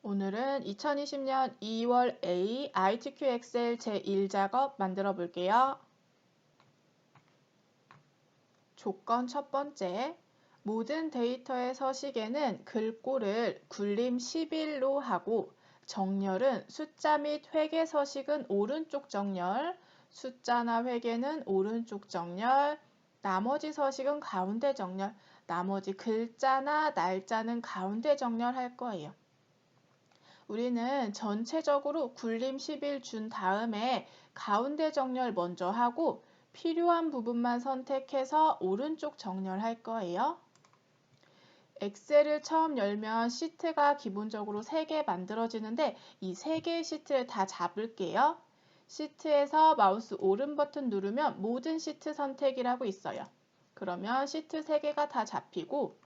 오늘은 2020년 2월 A ITQ 엑셀 제1작업 만들어 볼게요. 조건 첫 번째, 모든 데이터의 서식에는 글꼴을 굴림 11로 하고 정렬은 숫자 및 회계 서식은 오른쪽 정렬, 숫자나 회계는 오른쪽 정렬, 나머지 서식은 가운데 정렬, 나머지 글자나 날짜는 가운데 정렬할 거예요. 우리는 전체적으로 굴림 10일 준 다음에 가운데 정렬 먼저 하고 필요한 부분만 선택해서 오른쪽 정렬할 거예요. 엑셀을 처음 열면 시트가 기본적으로 3개 만들어지는데 이 3개의 시트를 다 잡을게요. 시트에서 마우스 오른 버튼 누르면 모든 시트 선택이라고 있어요. 그러면 시트 3개가 다 잡히고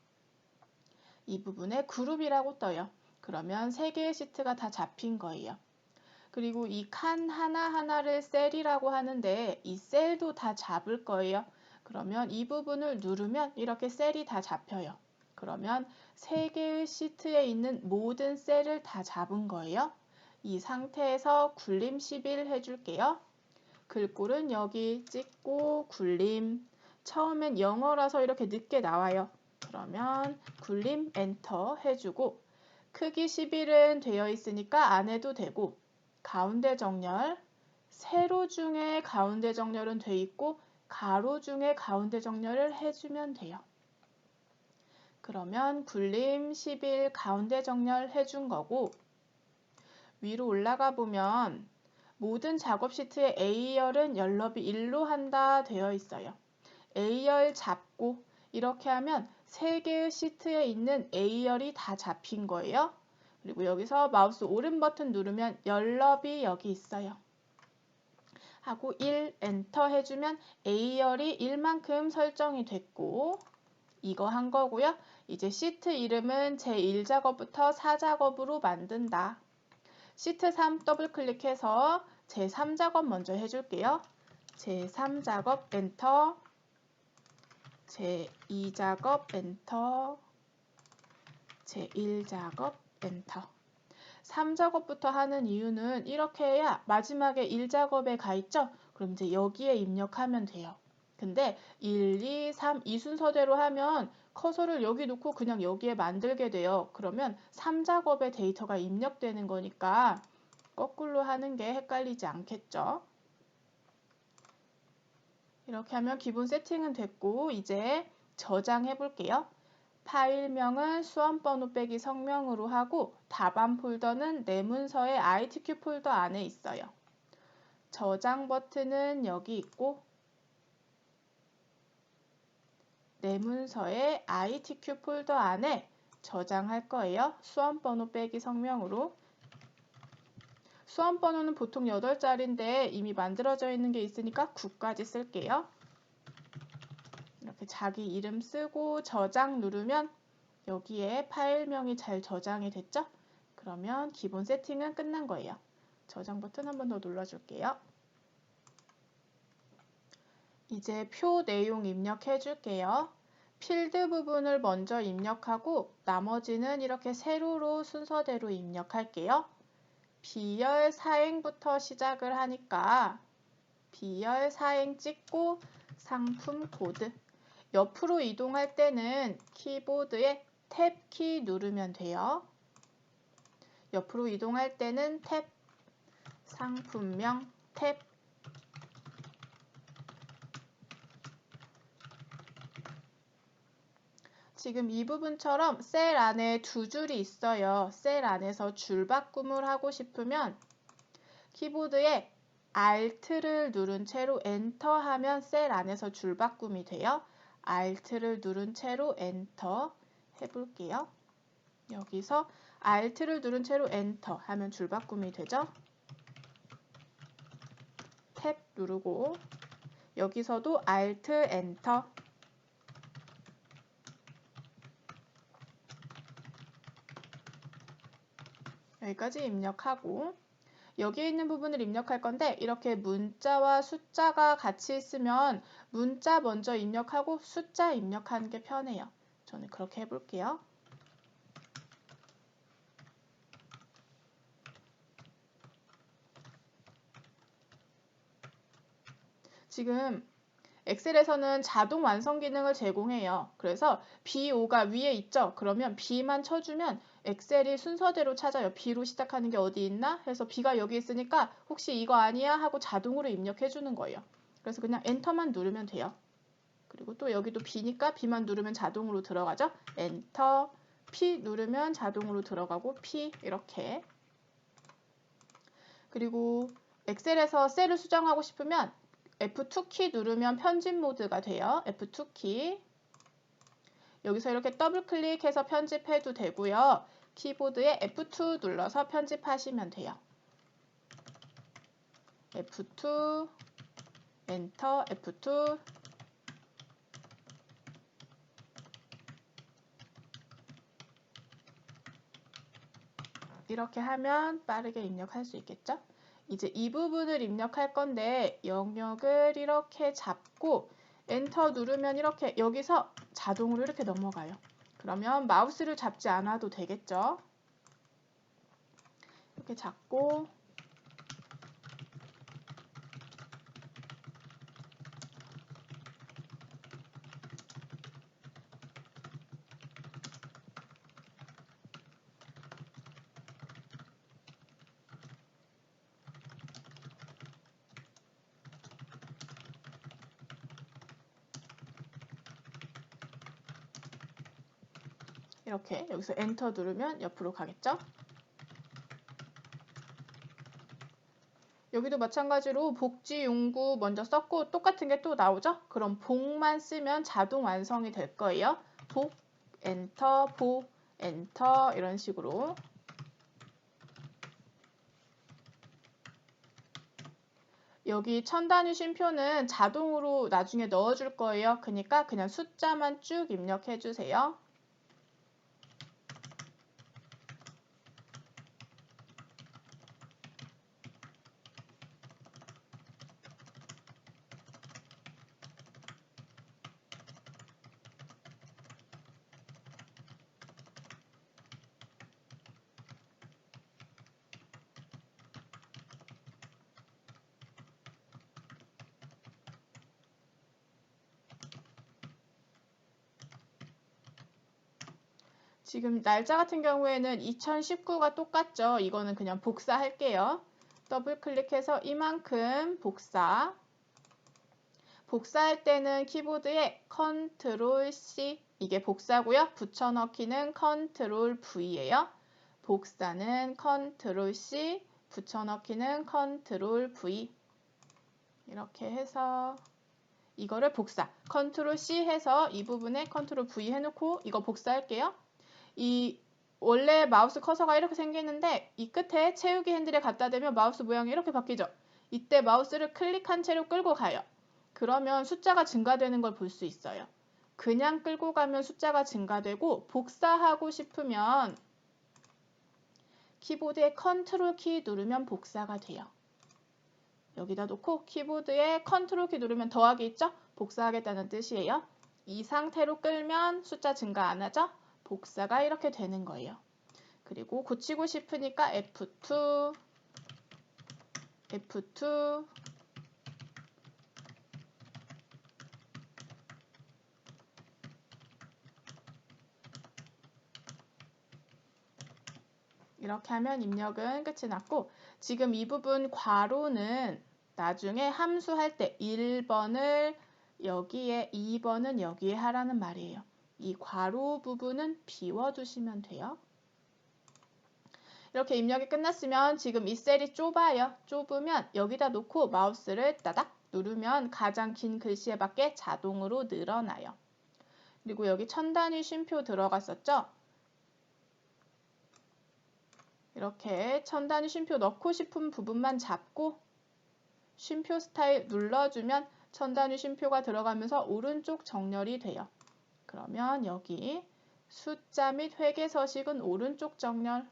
이 부분에 그룹이라고 떠요. 그러면 3개의 시트가 다 잡힌 거예요. 그리고 이 칸 하나하나를 셀이라고 하는데 이 셀도 다 잡을 거예요. 그러면 이 부분을 누르면 이렇게 셀이 다 잡혀요. 그러면 3개의 시트에 있는 모든 셀을 다 잡은 거예요. 이 상태에서 굴림 11 해줄게요. 글꼴은 여기 찍고 굴림. 처음엔 영어라서 이렇게 늦게 나와요. 그러면 굴림 엔터 해주고 크기 11은 되어 있으니까 안 해도 되고 가운데 정렬, 세로 중에 가운데 정렬은 돼 있고 가로 중에 가운데 정렬을 해주면 돼요. 그러면 굴림 11 가운데 정렬 해준 거고 위로 올라가 보면 모든 작업 시트의 A열은 열너비 1로 한다 되어 있어요. A열 잡고 이렇게 하면 3개의 시트에 있는 A열이 다 잡힌 거예요. 그리고 여기서 마우스 오른 버튼 누르면 열너비 여기 있어요. 하고 1 엔터 해주면 A열이 1만큼 설정이 됐고 이거 한 거고요. 이제 시트 이름은 제1작업부터 4작업으로 만든다. 시트 3 더블 클릭해서 제3작업 먼저 해줄게요. 제3작업 엔터, 제2작업 엔터, 제1작업 엔터. 3작업부터 하는 이유는 이렇게 해야 마지막에 1작업에 가 있죠? 그럼 이제 여기에 입력하면 돼요. 근데 1, 2, 3 이 순서대로 하면 커서를 여기 놓고 그냥 여기에 만들게 돼요. 그러면 3작업에 데이터가 입력되는 거니까 거꾸로 하는 게 헷갈리지 않겠죠? 이렇게 하면 기본 세팅은 됐고 이제 저장해 볼게요. 파일명은 수험번호 빼기 성명으로 하고 답안 폴더는 내 문서의 ITQ 폴더 안에 있어요. 저장 버튼은 여기 있고 내 문서의 ITQ 폴더 안에 저장할 거예요. 수험번호 빼기 성명으로. 수험번호는 보통 8자리인데 이미 만들어져 있는 게 있으니까 9까지 쓸게요. 이렇게 자기 이름 쓰고 저장 누르면 여기에 파일명이 잘 저장이 됐죠? 그러면 기본 세팅은 끝난 거예요. 저장 버튼 한 번 더 눌러줄게요. 이제 표 내용 입력해 줄게요. 필드 부분을 먼저 입력하고 나머지는 이렇게 세로로 순서대로 입력할게요. B열 사행부터 시작을 하니까 B열 사행 찍고 상품 코드. 옆으로 이동할 때는 키보드에 탭 키 누르면 돼요. 옆으로 이동할 때는 탭, 상품명 탭. 지금 이 부분처럼 셀 안에 2줄이 있어요. 셀 안에서 줄 바꿈을 하고 싶으면 키보드에 Alt를 누른 채로 엔터 하면 셀 안에서 줄 바꿈이 돼요. Alt를 누른 채로 엔터 해볼게요. 여기서 Alt를 누른 채로 엔터 하면 줄 바꿈이 되죠. 탭 누르고 여기서도 Alt 엔터. 여기까지 입력하고 여기에 있는 부분을 입력할 건데 이렇게 문자와 숫자가 같이 있으면 문자 먼저 입력하고 숫자 입력하는 게 편해요. 저는 그렇게 해볼게요. 지금 엑셀에서는 자동 완성 기능을 제공해요. 그래서 B5가 위에 있죠? 그러면 B만 쳐주면 엑셀이 순서대로 찾아요. B로 시작하는 게 어디 있나? 해서 B가 여기 있으니까 혹시 이거 아니야? 하고 자동으로 입력해 주는 거예요. 그래서 그냥 엔터만 누르면 돼요. 그리고 또 여기도 B니까 B만 누르면 자동으로 들어가죠? 엔터, P 누르면 자동으로 들어가고 P 이렇게. 그리고 엑셀에서 셀을 수정하고 싶으면 F2키 누르면 편집 모드가 돼요. F2키. 여기서 이렇게 더블 클릭해서 편집해도 되고요. 키보드에 F2 눌러서 편집하시면 돼요. F2, 엔터, F2. 이렇게 하면 빠르게 입력할 수 있겠죠? 이제 이 부분을 입력할 건데 영역을 이렇게 잡고 엔터 누르면 이렇게 여기서 자동으로 이렇게 넘어가요. 그러면 마우스를 잡지 않아도 되겠죠? 이렇게 잡고 이렇게 여기서 엔터 누르면 옆으로 가겠죠? 여기도 마찬가지로 복지 용구 먼저 썼고 똑같은 게 또 나오죠? 그럼 복만 쓰면 자동 완성이 될 거예요. 복, 엔터, 복, 엔터 이런 식으로. 여기 천 단위 쉼표는 자동으로 나중에 넣어줄 거예요. 그러니까 그냥 숫자만 쭉 입력해 주세요. 지금 날짜 같은 경우에는 2019가 똑같죠. 이거는 그냥 복사할게요. 더블 클릭해서 이만큼 복사. 복사할 때는 키보드에 컨트롤 C, 이게 복사고요. 붙여넣기는 컨트롤 V예요. 복사는 컨트롤 C, 붙여넣기는 컨트롤 V. 이렇게 해서 이거를 복사. 컨트롤 C 해서 이 부분에 컨트롤 V 해놓고 이거 복사할게요. 이 원래 마우스 커서가 이렇게 생기는데 이 끝에 채우기 핸들에 갖다 대면 마우스 모양이 이렇게 바뀌죠. 이때 마우스를 클릭한 채로 끌고 가요. 그러면 숫자가 증가되는 걸 볼 수 있어요. 그냥 끌고 가면 숫자가 증가되고 복사하고 싶으면 키보드에 컨트롤 키 누르면 복사가 돼요. 여기다 놓고 키보드에 컨트롤 키 누르면 더하기 있죠? 복사하겠다는 뜻이에요. 이 상태로 끌면 숫자 증가 안 하죠? 복사가 이렇게 되는 거예요. 그리고 고치고 싶으니까 F2, F2, 이렇게 하면 입력은 끝이 났고 지금 이 부분 괄호는 나중에 함수할 때 1번을 여기에 2번은 여기에 하라는 말이에요. 이 괄호 부분은 비워두시면 돼요. 이렇게 입력이 끝났으면 지금 이 셀이 좁아요. 좁으면 여기다 놓고 마우스를 따닥 누르면 가장 긴 글씨에 맞게 자동으로 늘어나요. 그리고 여기 천 단위 쉼표 들어갔었죠? 이렇게 천 단위 쉼표 넣고 싶은 부분만 잡고 쉼표 스타일 눌러주면 천 단위 쉼표가 들어가면서 오른쪽 정렬이 돼요. 그러면 여기 숫자 및 회계 서식은 오른쪽 정렬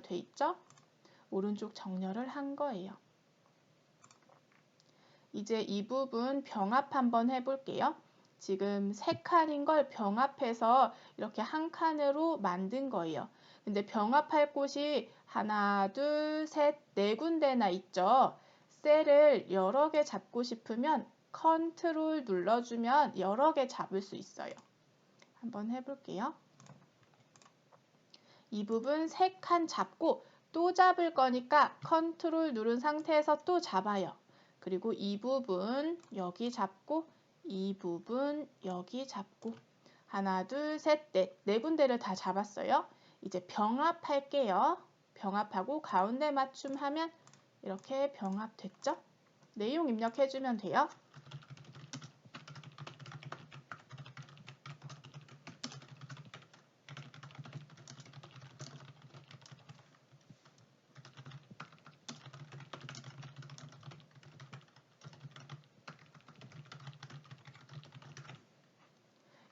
돼 있죠? 오른쪽 정렬을 한 거예요. 이제 이 부분 병합 한번 해볼게요. 지금 3칸인 걸 병합해서 이렇게 한 칸으로 만든 거예요. 근데 병합할 곳이 하나, 둘, 셋, 네 군데나 있죠. 셀을 여러 개 잡고 싶으면 컨트롤 눌러주면 여러 개 잡을 수 있어요. 한번 해볼게요. 이 부분 3칸 잡고 또 잡을 거니까 컨트롤 누른 상태에서 또 잡아요. 그리고 이 부분 여기 잡고 이 부분 여기 잡고 하나, 둘, 셋, 넷, 4군데를 다 잡았어요. 이제 병합할게요. 병합하고 가운데 맞춤하면 이렇게 병합됐죠? 내용 입력해주면 돼요.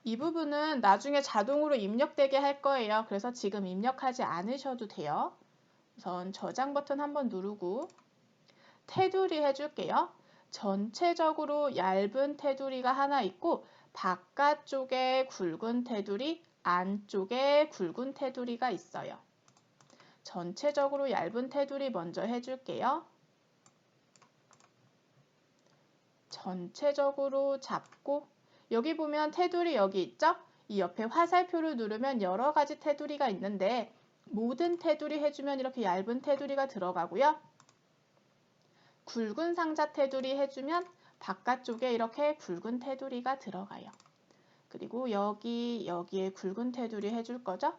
이 부분은 나중에 자동으로 입력되게 할 거예요. 그래서 지금 입력하지 않으셔도 돼요. 우선 저장 버튼 한번 누르고 테두리 해줄게요. 전체적으로 얇은 테두리가 하나 있고 바깥쪽에 굵은 테두리, 안쪽에 굵은 테두리가 있어요. 전체적으로 얇은 테두리 먼저 해줄게요. 전체적으로 잡고 여기 보면 테두리 여기 있죠? 이 옆에 화살표를 누르면 여러 가지 테두리가 있는데 모든 테두리 해주면 이렇게 얇은 테두리가 들어가고요. 굵은 상자 테두리 해주면 바깥쪽에 이렇게 굵은 테두리가 들어가요. 그리고 여기에 굵은 테두리 해줄 거죠?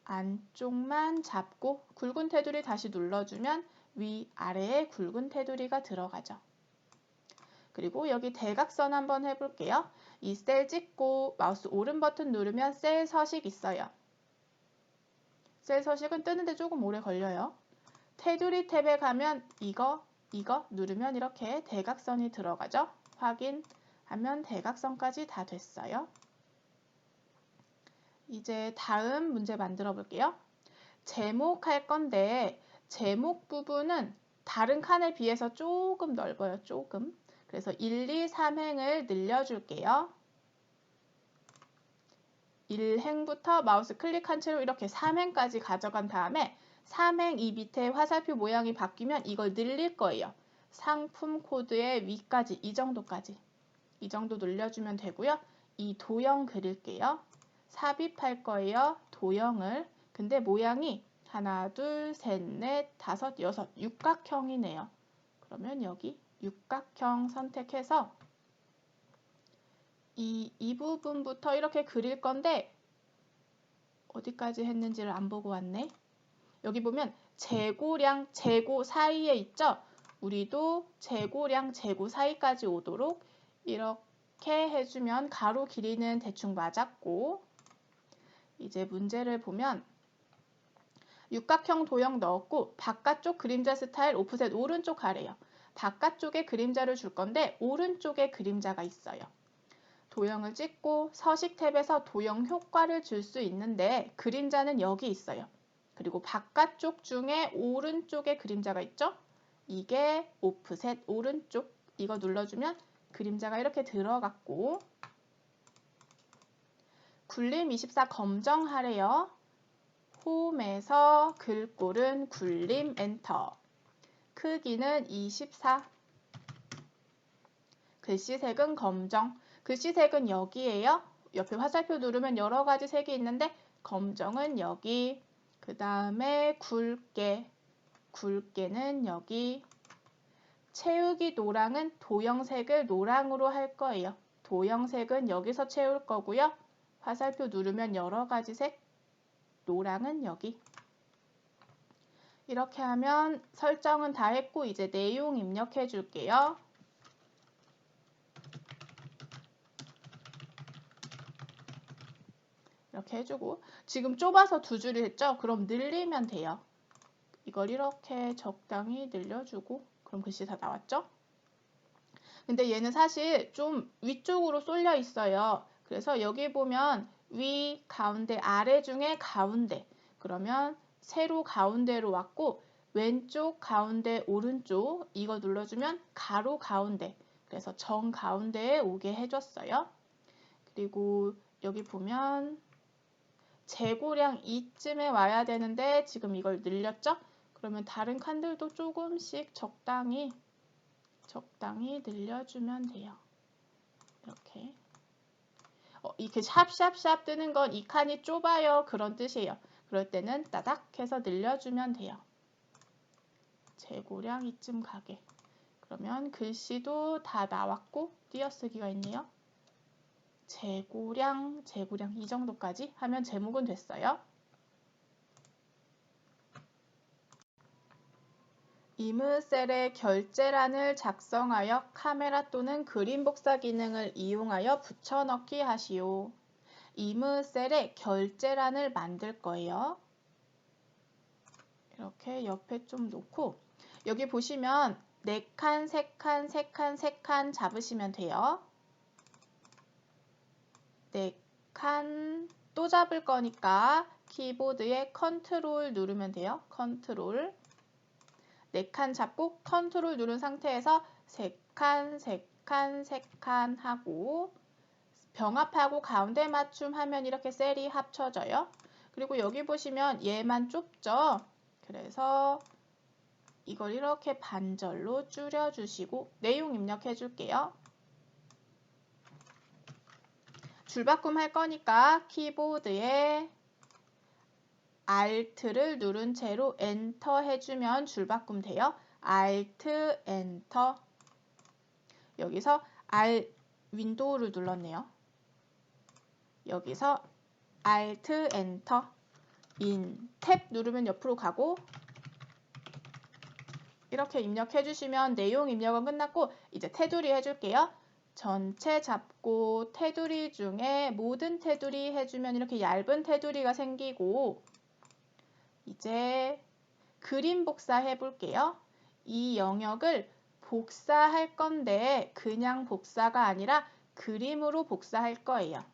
안쪽만 잡고 굵은 테두리 다시 눌러주면 위아래에 굵은 테두리가 들어가죠. 그리고 여기 대각선 한번 해볼게요. 이 셀 찍고 마우스 오른 버튼 누르면 셀 서식 있어요. 셀 서식은 뜨는데 조금 오래 걸려요. 테두리 탭에 가면 이거 누르면 이렇게 대각선이 들어가죠. 확인하면 대각선까지 다 됐어요. 이제 다음 문제 만들어 볼게요. 제목할 건데 제목 부분은 다른 칸에 비해서 조금 넓어요. 조금. 그래서 1, 2, 3행을 늘려줄게요. 1행부터 마우스 클릭한 채로 이렇게 3행까지 가져간 다음에 3행 이 밑에 화살표 모양이 바뀌면 이걸 늘릴 거예요. 상품 코드의 위까지 이 정도까지. 이 정도 늘려주면 되고요. 이 도형 그릴게요. 삽입할 거예요. 도형을. 근데 모양이 하나, 둘, 셋, 넷, 다섯, 여섯 육각형이네요. 그러면 여기 육각형 선택해서 이 부분부터 이렇게 그릴 건데 어디까지 했는지를 안 보고 왔네. 여기 보면 재고량, 재고 사이에 있죠? 우리도 재고량, 재고 사이까지 오도록 이렇게 해주면 가로 길이는 대충 맞았고 이제 문제를 보면 육각형 도형 넣었고 바깥쪽 그림자 스타일 오프셋 오른쪽 아래요. 바깥쪽에 그림자를 줄 건데 오른쪽에 그림자가 있어요. 도형을 찍고 서식 탭에서 도형 효과를 줄 수 있는데 그림자는 여기 있어요. 그리고 바깥쪽 중에 오른쪽에 그림자가 있죠? 이게 오프셋 오른쪽 이거 눌러주면 그림자가 이렇게 들어갔고 굴림24 검정하래요. 홈에서 글꼴은 굴림 엔터 크기는 24 글씨색은 검정 글씨색은 여기에요. 옆에 화살표 누르면 여러 가지 색이 있는데 검정은 여기 그 다음에 굵게는 여기 채우기 노랑은 도형색을 노랑으로 할 거예요. 도형색은 여기서 채울 거고요. 화살표 누르면 여러 가지 색 노랑은 여기 이렇게 하면 설정은 다 했고 이제 내용 입력해 줄게요. 이렇게 해주고 지금 좁아서 2줄이 했죠? 그럼 늘리면 돼요. 이걸 이렇게 적당히 늘려주고 그럼 글씨 다 나왔죠? 근데 얘는 사실 좀 위쪽으로 쏠려 있어요. 그래서 여기 보면 위, 가운데, 아래 중에 가운데 그러면 세로 가운데로 왔고 왼쪽, 가운데, 오른쪽 이거 눌러주면 가로 가운데 그래서 정 가운데에 오게 해줬어요. 그리고 여기 보면 재고량 이쯤에 와야 되는데 지금 이걸 늘렸죠? 그러면 다른 칸들도 조금씩 적당히 적당히 늘려주면 돼요. 이렇게. 이렇게 샵샵샵 뜨는 건 이 칸이 좁아요. 그런 뜻이에요. 그럴 때는 따닥 해서 늘려주면 돼요. 재고량 이쯤 가게. 그러면 글씨도 다 나왔고 띄어쓰기가 있네요. 재고량 이 정도까지 하면 제목은 됐어요. 이므셀의 결제란을 작성하여 카메라 또는 그림 복사 기능을 이용하여 붙여넣기 하시오. 이므셀의 결제란을 만들 거예요. 이렇게 옆에 좀 놓고 여기 보시면 4칸, 3칸, 3칸, 3칸 잡으시면 돼요. 4칸 또 잡을 거니까 키보드에 컨트롤 누르면 돼요. 컨트롤. 4칸 잡고 컨트롤 누른 상태에서 3칸, 3칸, 3칸 하고 병합하고 가운데 맞춤 하면 이렇게 셀이 합쳐져요. 그리고 여기 보시면 얘만 좁죠. 그래서 이걸 이렇게 반절로 줄여주시고 내용 입력해 줄게요. 줄바꿈 할 거니까 키보드에 Alt를 누른 채로 엔터 해주면 줄바꿈 돼요. Alt, 엔터. 여기서 Alt, 윈도우를 눌렀네요. 여기서 Alt, 엔터. 탭 누르면 옆으로 가고 이렇게 입력해 주시면 내용 입력은 끝났고 이제 테두리 해줄게요. 전체 잡고 테두리 중에 모든 테두리 해주면 이렇게 얇은 테두리가 생기고 이제 그림 복사해 볼게요. 이 영역을 복사할 건데 그냥 복사가 아니라 그림으로 복사할 거예요.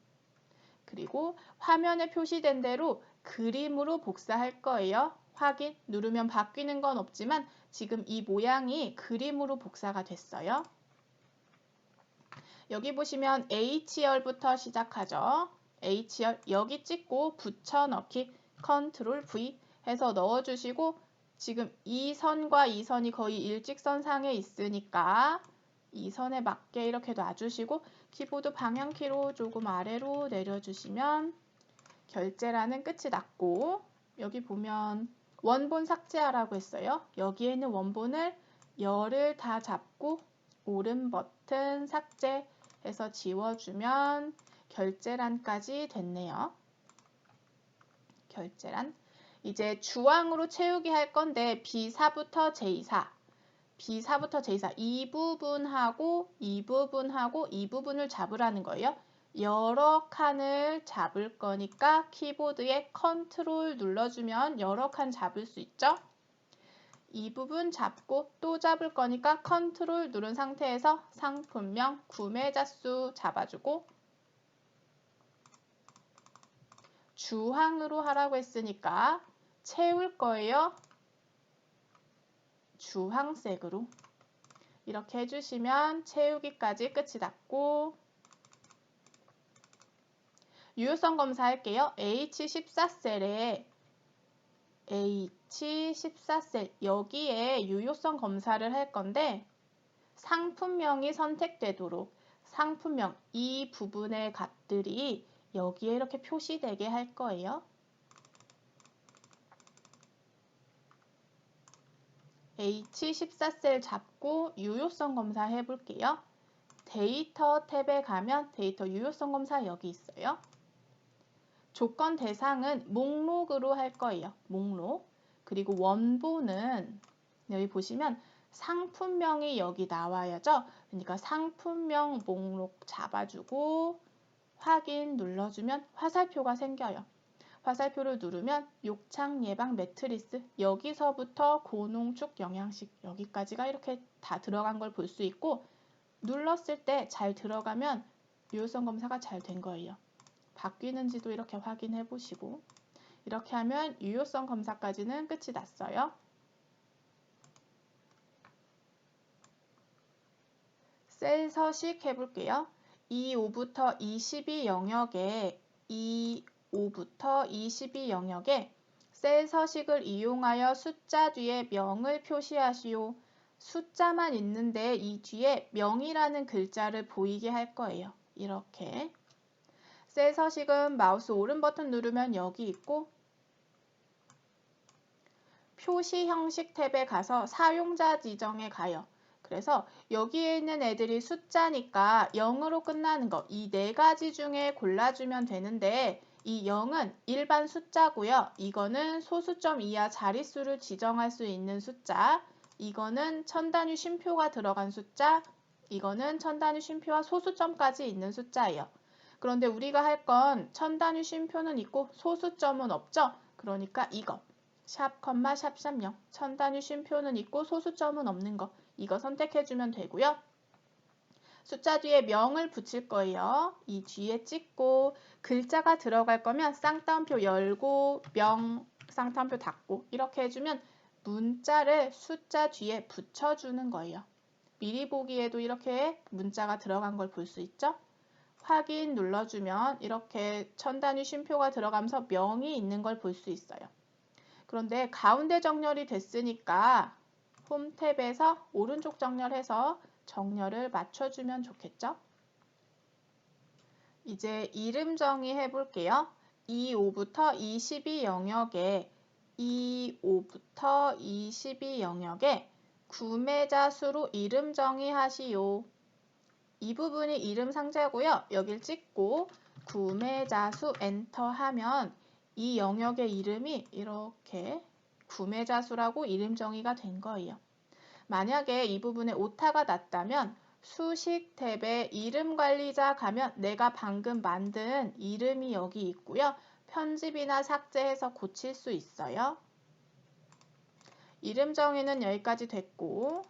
그리고 화면에 표시된 대로 그림으로 복사할 거예요. 확인 누르면 바뀌는 건 없지만 지금 이 모양이 그림으로 복사가 됐어요. 여기 보시면 H열부터 시작하죠. H열 여기 찍고 붙여넣기 컨트롤 V 해서 넣어주시고 지금 이 선과 이 선이 거의 일직선상에 있으니까 이 선에 맞게 이렇게 놔주시고 키보드 방향키로 조금 아래로 내려주시면 결제란은 끝이 났고 여기 보면 원본 삭제하라고 했어요. 여기에 있는 원본을 열을 다 잡고 오른 버튼 삭제 해서 지워주면 결제란까지 됐네요. 결제란. 이제 주황으로 채우기 할 건데 B4부터 J4. B4부터 J4 이 부분하고 이 부분하고 이 부분을 잡으라는 거예요. 여러 칸을 잡을 거니까 키보드에 컨트롤 눌러주면 여러 칸 잡을 수 있죠. 이 부분 잡고 또 잡을 거니까 컨트롤 누른 상태에서 상품명, 구매자 수 잡아주고 주황으로 하라고 했으니까 채울 거예요. 주황색으로. 이렇게 해주시면 채우기까지 끝이 났고 유효성 검사할게요. H14셀에 H14셀 여기에 유효성 검사를 할 건데 상품명이 선택되도록 상품명 이 부분의 값들이 여기에 이렇게 표시되게 할 거예요. H14셀 잡고 유효성 검사 해볼게요. 데이터 탭에 가면 데이터 유효성 검사 여기 있어요. 조건 대상은 목록으로 할 거예요. 목록. 그리고 원본은 여기 보시면 상품명이 여기 나와야죠. 그러니까 상품명 목록 잡아주고 확인 눌러주면 화살표가 생겨요. 화살표를 누르면 욕창 예방 매트리스 여기서부터 고농축 영양식 여기까지가 이렇게 다 들어간 걸 볼 수 있고 눌렀을 때 잘 들어가면 유효성 검사가 잘 된 거예요. 바뀌는지도 이렇게 확인해 보시고 이렇게 하면 유효성 검사까지는 끝이 났어요. 셀 서식 해볼게요. 25부터 22 영역에 25부터 22 영역에 셀 서식을 이용하여 숫자 뒤에 명을 표시하시오. 숫자만 있는데 이 뒤에 명이라는 글자를 보이게 할 거예요. 이렇게. 셀 서식은 마우스 오른 버튼 누르면 여기 있고 표시 형식 탭에 가서 사용자 지정에 가요. 그래서 여기에 있는 애들이 숫자니까 0으로 끝나는 거 이 네 가지 중에 골라주면 되는데 이 0은 일반 숫자고요. 이거는 소수점 이하 자릿수를 지정할 수 있는 숫자, 이거는 천단위 쉼표가 들어간 숫자, 이거는 천단위 쉼표와 소수점까지 있는 숫자예요. 그런데 우리가 할 건 천단위 쉼표는 있고 소수점은 없죠. 그러니까 이거. 샵, 샵 30. 천단위 쉼표는 있고 소수점은 없는 거. 이거 선택해주면 되고요. 숫자 뒤에 명을 붙일 거예요. 이 뒤에 찍고 글자가 들어갈 거면 쌍따옴표 열고 명 쌍따옴표 닫고 이렇게 해주면 문자를 숫자 뒤에 붙여주는 거예요. 미리 보기에도 이렇게 문자가 들어간 걸 볼 수 있죠? 확인 눌러주면 이렇게 천단위 쉼표가 들어가면서 명이 있는 걸 볼 수 있어요. 그런데 가운데 정렬이 됐으니까 홈 탭에서 오른쪽 정렬해서 정렬을 맞춰주면 좋겠죠? 이제 이름 정의해 볼게요. 25부터 22 영역에 25부터 22 영역에 구매자 수로 이름 정의하시오. 이 부분이 이름 상자고요. 여길 찍고 구매자 수 엔터 하면 이 영역의 이름이 이렇게 구매자 수라고 이름 정의가 된 거예요. 만약에 이 부분에 오타가 났다면 수식 탭에 이름 관리자 가면 내가 방금 만든 이름이 여기 있고요. 편집이나 삭제해서 고칠 수 있어요. 이름 정의는 여기까지 됐고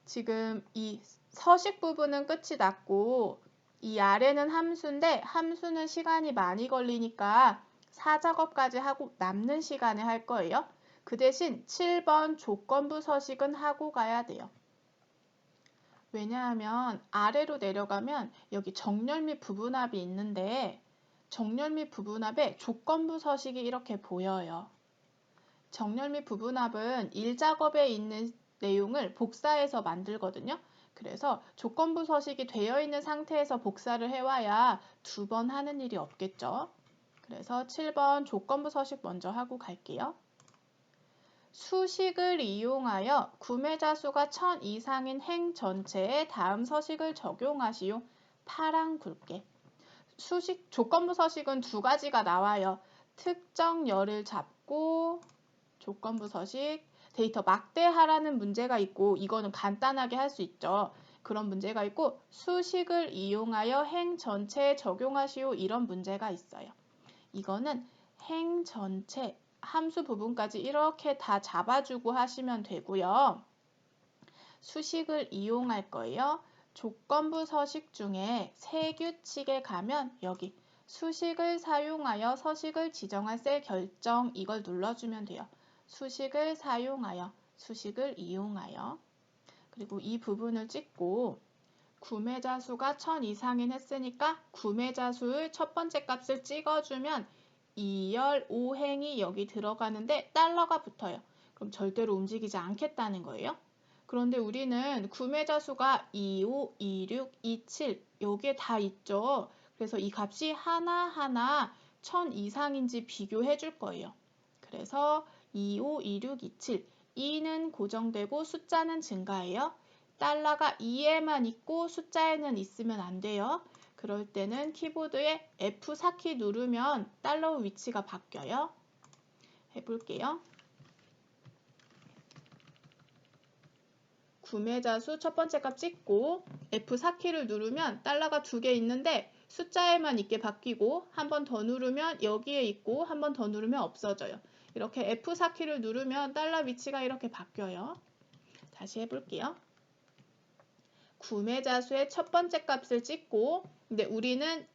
지금 이 서식 부분은 끝이 났고 이 아래는 함수인데 함수는 시간이 많이 걸리니까 사작업까지 하고 남는 시간에 할 거예요. 그 대신 7번 조건부 서식은 하고 가야 돼요. 왜냐하면 아래로 내려가면 여기 정렬 및 부분합이 있는데 정렬 및 부분합에 조건부 서식이 이렇게 보여요. 정렬 및 부분합은 일작업에 있는 내용을 복사해서 만들거든요. 그래서 조건부 서식이 되어 있는 상태에서 복사를 해와야 두 번 하는 일이 없겠죠. 그래서 7번 조건부 서식 먼저 하고 갈게요. 수식을 이용하여 구매자 수가 1000 이상인 행 전체에 다음 서식을 적용하시오. 파랑 굵게. 수식 조건부 서식은 두 가지가 나와요. 특정 열을 잡고 조건부 서식 데이터 막대하라는 문제가 있고 이거는 간단하게 할 수 있죠. 그런 문제가 있고 수식을 이용하여 행 전체에 적용하시오 이런 문제가 있어요. 이거는 행 전체 함수 부분까지 이렇게 다 잡아주고 하시면 되고요. 수식을 이용할 거예요. 조건부 서식 중에 세규칙에 가면 여기 수식을 사용하여 서식을 지정할 셀 결정 이걸 눌러주면 돼요. 수식을 사용하여, 수식을 이용하여. 그리고 이 부분을 찍고 구매자 수가 1000 이상인 했으니까 구매자 수의 첫 번째 값을 찍어주면 2열 5행이 여기 들어가는데 달러가 붙어요. 그럼 절대로 움직이지 않겠다는 거예요. 그런데 우리는 구매자 수가 25, 26, 27 여기에 다 있죠. 그래서 이 값이 하나하나 1000 이상인지 비교해 줄 거예요. 그래서 25, 26, 27 2는 고정되고 숫자는 증가해요. 달러가 2에만 있고 숫자에는 있으면 안 돼요. 그럴 때는 키보드에 F4키 누르면 달러 위치가 바뀌어요. 해볼게요. 구매자 수 첫 번째 값 찍고 F4키를 누르면 달러가 두 개 있는데 숫자에만 있게 바뀌고 한 번 더 누르면 여기에 있고 한 번 더 누르면 없어져요. 이렇게 F4키를 누르면 달러 위치가 이렇게 바뀌어요. 다시 해볼게요. 구매자 수의 첫 번째 값을 찍고 근데 우리는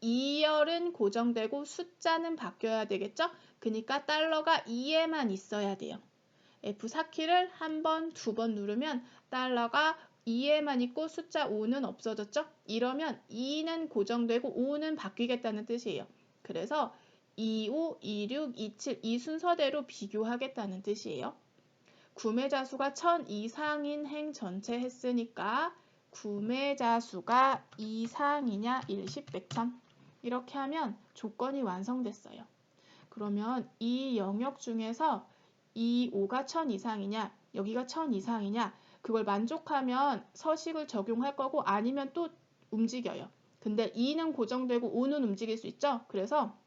2열은 고정되고 숫자는 바뀌어야 되겠죠? 그러니까 달러가 2에만 있어야 돼요. F4키를 한 번, 두 번 누르면 달러가 2에만 있고 숫자 5는 없어졌죠? 이러면 2는 고정되고 5는 바뀌겠다는 뜻이에요. 그래서 25, 26, 27 이 순서대로 비교하겠다는 뜻이에요. 구매자 수가 1000 이상인 행 전체 했으니까 구매자 수가 이상이냐 10, 100, 1000 이렇게 하면 조건이 완성됐어요. 그러면 이 영역 중에서 이 5가 1000 이상이냐 여기가 1000 이상이냐 그걸 만족하면 서식을 적용할 거고 아니면 또 움직여요. 근데 2는 고정되고 5는 움직일 수 있죠. 그래서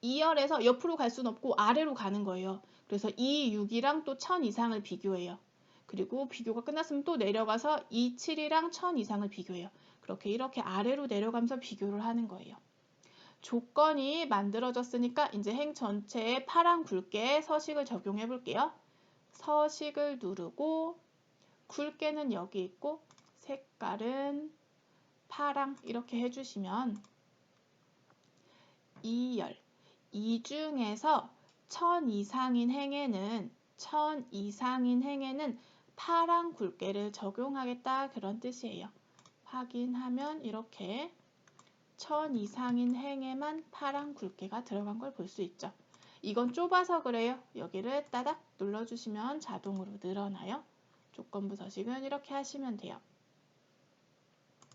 2열에서 옆으로 갈 수는 없고 아래로 가는 거예요. 그래서 2, 6이랑 또 1000 이상을 비교해요. 그리고 비교가 끝났으면 또 내려가서 2, 7이랑 1000 이상을 비교해요. 이렇게 아래로 내려가면서 비교를 하는 거예요. 조건이 만들어졌으니까 이제 행 전체에 파란 굵게 서식을 적용해 볼게요. 서식을 누르고 굵게는 여기 있고 색깔은 파랑 이렇게 해주시면 2열 이 중에서 1000 이상인 행에는 파랑 굵게를 적용하겠다 그런 뜻이에요. 확인하면 이렇게 1000 이상인 행에만 파랑 굵게가 들어간 걸 볼 수 있죠. 이건 좁아서 그래요. 여기를 따닥 눌러주시면 자동으로 늘어나요. 조건부 서식은 이렇게 하시면 돼요.